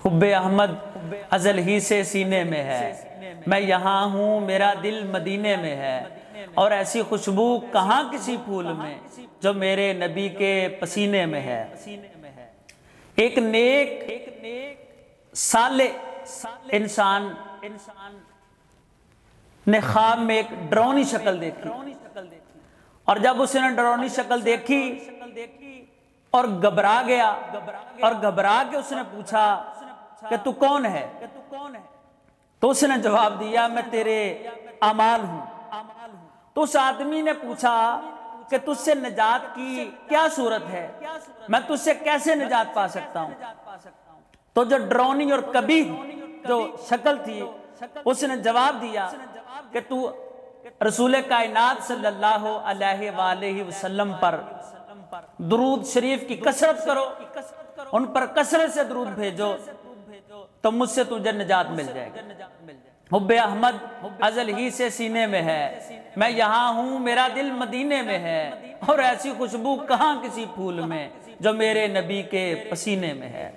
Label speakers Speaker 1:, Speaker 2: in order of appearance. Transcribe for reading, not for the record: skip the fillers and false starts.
Speaker 1: حب احمد ازل ہی سے سینے میں ہے، میں یہاں ہوں میرا دل مدینے میں ہے، اور ایسی خوشبو کہاں کسی پھول میں جو میرے نبی کے پسینے میں ہے۔ ایک نیک صالح انسان نے خواب میں ایک ڈرونی شکل دیکھی، اور جب اس نے ڈرونی شکل دیکھی اور گھبرا گیا، اور گھبرا کے اس نے پوچھا کہ تو کون ہے؟ تو اس نے جواب دیا میں تیرے اعمال ہوں۔ تو اس آدمی نے پوچھا کہ تجھ سے نجات کی کیا صورت ہے، میں تجھ سے کیسے نجات پا سکتا ہوں؟ تو جو ڈرونی اور کبھی جو شکل تھی اس نے جواب دیا کہ تو رسول کائنات صلی اللہ علیہ وآلہ وسلم پر درود شریف کی کثرت کرو، ان پر کثرت سے درود بھیجو تو مجھ سے تجھے نجات مل جائے گی۔ حب احمد ازل ہی سے سینے میں ہے، میں یہاں ہوں میرا دل مدینے میں ہے، اور ایسی خوشبو کہاں کسی پھول میں جو میرے نبی کے پسینے میں ہے۔